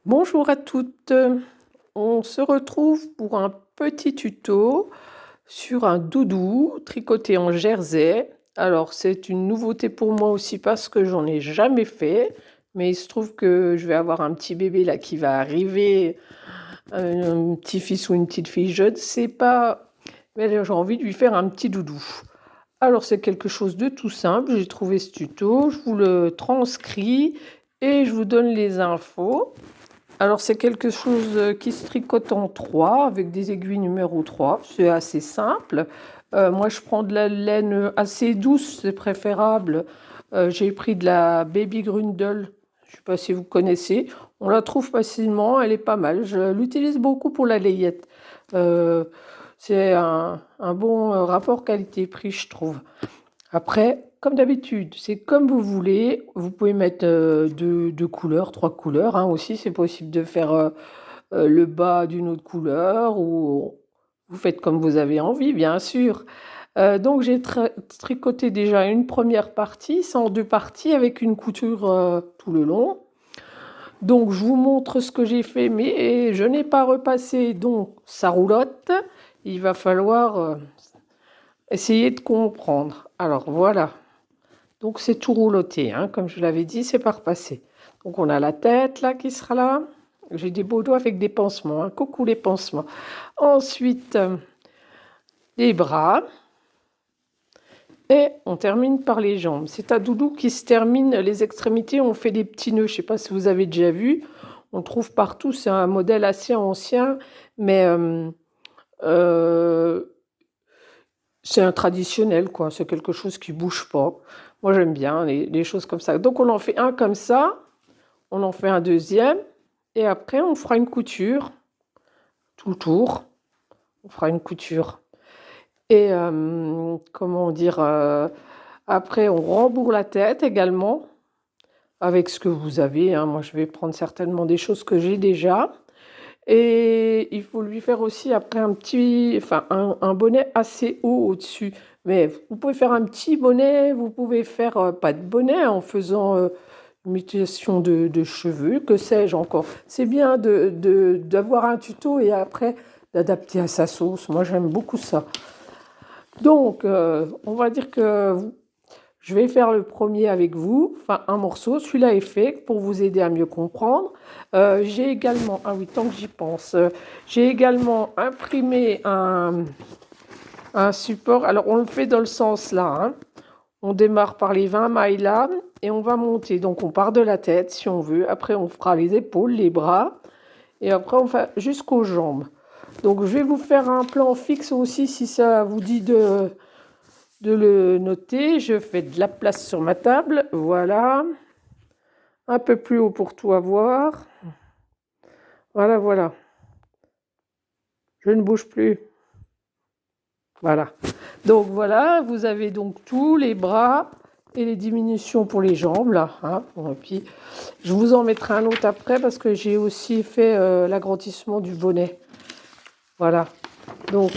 Bonjour à toutes, on se retrouve pour un petit tuto sur un doudou tricoté en jersey. Alors c'est une nouveauté pour moi aussi parce que j'en ai jamais fait, mais il se trouve que je vais avoir un petit bébé là qui va arriver, un petit-fils ou une petite fille, je ne sais pas, mais j'ai envie de lui faire un petit doudou. Alors c'est quelque chose de tout simple, j'ai trouvé ce tuto, je vous le transcris et je vous donne les infos. Alors c'est quelque chose qui se tricote en 3 avec des aiguilles numéro 3. C'est assez simple. Moi je prends de la laine assez douce, c'est préférable. J'ai pris de la Baby Grundle, je ne sais pas si vous connaissez. On la trouve facilement, elle est pas mal. Je l'utilise beaucoup pour la layette. Euh, c'est un bon rapport qualité-prix, je trouve. Après, comme d'habitude, c'est comme vous voulez. Vous pouvez mettre deux couleurs, trois couleurs, hein, aussi. C'est possible de faire le bas d'une autre couleur ou vous faites comme vous avez envie, bien sûr. Donc j'ai tricoté déjà une première partie, c'est en deux parties avec une couture tout le long. Donc je vous montre ce que j'ai fait, mais je n'ai pas repassé, donc ça roulotte. Il va falloir essayer de comprendre. Alors voilà. Donc c'est tout rouloté, hein, comme je l'avais dit, c'est pas repassé. Donc on a la tête là qui sera là. J'ai des beaux doigts avec des pansements, hein. Coucou les pansements. Ensuite, les bras. Et on termine par les jambes. C'est un doudou qui se termine, les extrémités, on fait des petits nœuds. Je ne sais pas si vous avez déjà vu. On le trouve partout. C'est un modèle assez ancien, mais euh, c'est un traditionnel, quoi. C'est quelque chose qui bouge pas. Moi, j'aime bien les choses comme ça. Donc, on en fait un comme ça. On en fait un deuxième. Et après, on fera une couture tout le tour. On fera une couture. Et comment dire après, on rembourre la tête également avec ce que vous avez, hein. Moi, je vais prendre certainement des choses que j'ai déjà. Et il faut lui faire aussi après un bonnet assez haut au-dessus. Mais vous pouvez faire un petit bonnet, vous pouvez faire pas de bonnet en faisant une mutation de cheveux, que sais-je encore. C'est bien d'avoir un tuto et après d'adapter à sa sauce. Moi, j'aime beaucoup ça. Donc, on va dire que je vais faire le premier avec vous, enfin un morceau. Celui-là est fait pour vous aider à mieux comprendre. J'ai également, ah oui, tant que j'y pense, j'ai également imprimé un support. Alors, on le fait dans le sens là, hein. On démarre par les 20 mailles là et on va monter. Donc, on part de la tête si on veut. Après, on fera les épaules, les bras et après, on va jusqu'aux jambes. Donc, je vais vous faire un plan fixe aussi si ça vous dit de le noter. Je fais de la place sur ma table. Voilà. Un peu plus haut pour tout avoir. Voilà, voilà. Je ne bouge plus. Voilà. Donc voilà, vous avez donc tous les bras et les diminutions pour les jambes là, hein. Bon, et puis je vous en mettrai un autre après parce que j'ai aussi fait l'agrandissement du bonnet. Voilà. Donc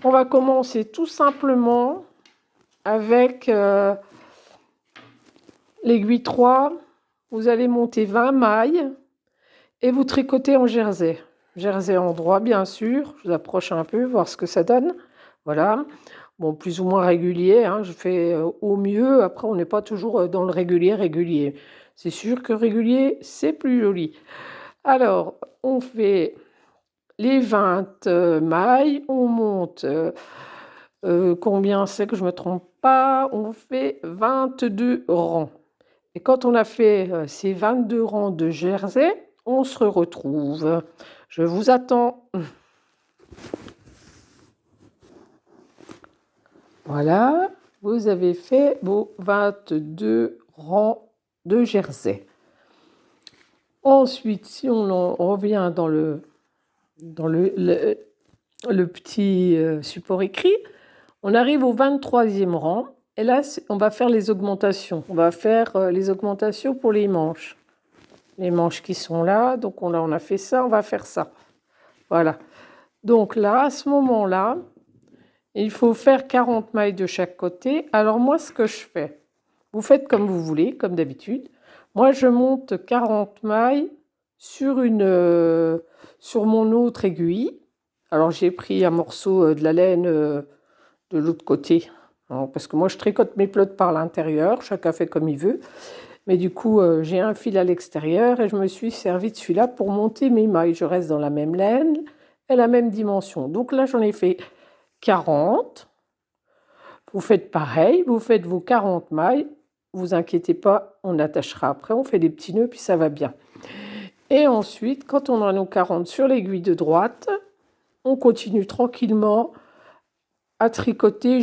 on va commencer tout simplement avec l'aiguille 3. Vous allez monter 20 mailles et vous tricotez en jersey. Jersey en droit, bien sûr. Je vous approche un peu, voir ce que ça donne. Voilà. Bon, plus ou moins régulier, hein. Je fais au mieux. Après, on n'est pas toujours dans le régulier. C'est sûr que régulier, c'est plus joli. Alors, on fait les 20 mailles. On monte, combien c'est que je ne me trompe pas? On fait 22 rangs. Et quand on a fait ces 22 rangs de jersey, on se retrouve. Je vous attends. Voilà, vous avez fait vos 22 rangs de jersey. Ensuite, si on en revient dans le petit support écrit, on arrive au 23e rang. Et là, on va faire les augmentations. On va faire les augmentations pour les manches. Les manches qui sont là. Donc, on a fait ça, on va faire ça. Voilà. Donc là, à ce moment-là, il faut faire 40 mailles de chaque côté. Alors moi, ce que je fais, vous faites comme vous voulez, comme d'habitude. Moi, je monte 40 mailles sur mon autre aiguille. Alors j'ai pris un morceau de la laine de l'autre côté. Alors, parce que moi je tricote mes plots par l'intérieur, chacun fait comme il veut. Mais du coup j'ai un fil à l'extérieur et je me suis servi de celui-là pour monter mes mailles. Je reste dans la même laine et la même dimension. Donc là j'en ai fait 40. Vous faites pareil, vous faites vos 40 mailles. Vous inquiétez pas, on attachera après, on fait des petits nœuds puis ça va bien. Et ensuite, quand on a nos 40 sur l'aiguille de droite, on continue tranquillement à tricoter,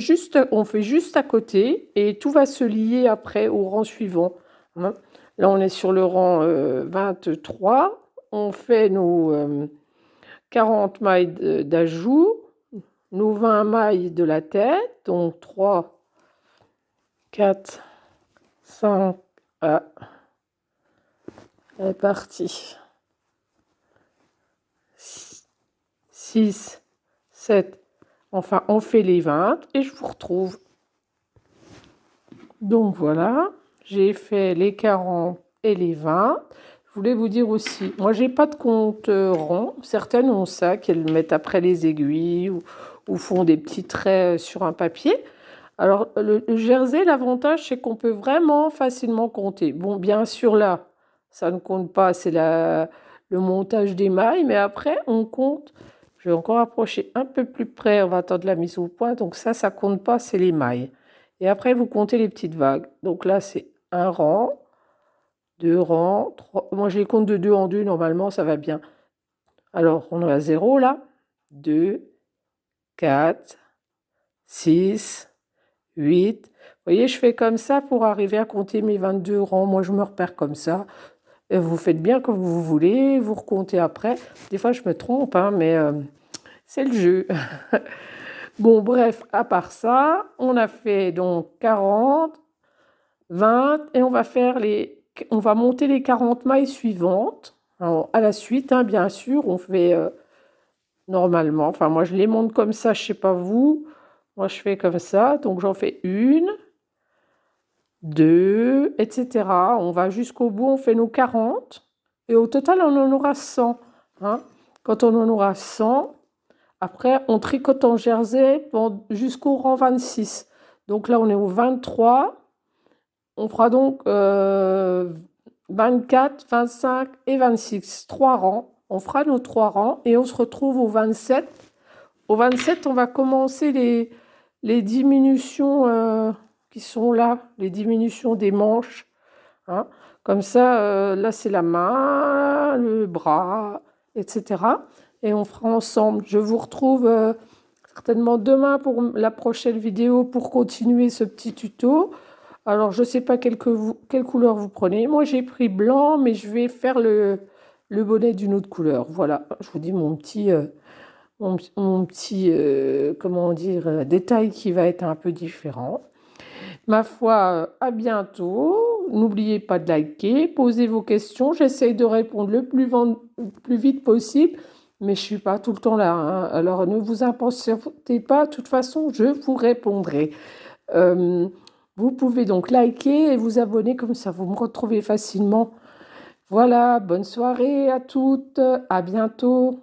on fait juste à côté et tout va se lier après au rang suivant. Là, on est sur le rang 23. On fait nos 40 mailles d'ajout, nos 20 mailles de la tête, donc 3, 4, 5, elle est partie. 6, 7, enfin on fait les 20 et je vous retrouve. Donc voilà, j'ai fait les 40 et les 20. Je voulais vous dire aussi, moi j'ai pas de compte rond, certaines ont ça, qu'elles mettent après les aiguilles ou font des petits traits sur un papier. Alors le jersey, l'avantage c'est qu'on peut vraiment facilement compter. Bon, bien sûr là, ça ne compte pas, c'est le montage des mailles, mais après on compte. Je vais encore approcher un peu plus près, on va attendre la mise au point. Donc ça compte pas, c'est les mailles. Et après, vous comptez les petites vagues. Donc là, c'est un rang, 2 rangs, 3. Moi, je les compte de 2 en 2, normalement, ça va bien. Alors, on a 0 là. 2, 4, 6, 8. Vous voyez, je fais comme ça pour arriver à compter mes 22 rangs. Moi, je me repère comme ça. Et vous faites bien comme vous voulez, vous recomptez après. Des fois, je me trompe, hein, mais c'est le jeu. Bon, bref, à part ça, on a fait donc 40, 20 et on va monter les 40 mailles suivantes. Alors, à la suite, hein, bien sûr, on fait normalement. Enfin, moi, je les monte comme ça, je sais pas vous. Moi, je fais comme ça. Donc, j'en fais 1, 2, etc. On va jusqu'au bout, on fait nos 40. Et au total, on en aura 100. Hein. Quand on en aura 100, après, on tricote en jersey jusqu'au rang 26. Donc là, on est au 23. On fera donc 24, 25 et 26. 3 rangs. On fera nos 3 rangs et on se retrouve au 27. Au 27, on va commencer les diminutions qui sont là, les diminutions des manches. Hein. Comme ça, là, c'est la main, le bras, etc. Et on fera ensemble. Je vous retrouve certainement demain pour la prochaine vidéo pour continuer ce petit tuto. Alors, je ne sais pas quelle couleur vous prenez. Moi, j'ai pris blanc, mais je vais faire le bonnet d'une autre couleur. Voilà, je vous dis mon petit comment dire, détail qui va être un peu différent. Ma foi, à bientôt. N'oubliez pas de liker, posez vos questions. J'essaye de répondre le plus vite possible, mais je ne suis pas tout le temps là. Hein. Alors, ne vous impatientez pas. De toute façon, je vous répondrai. Vous pouvez donc liker et vous abonner, comme ça vous me retrouvez facilement. Voilà, bonne soirée à toutes, à bientôt.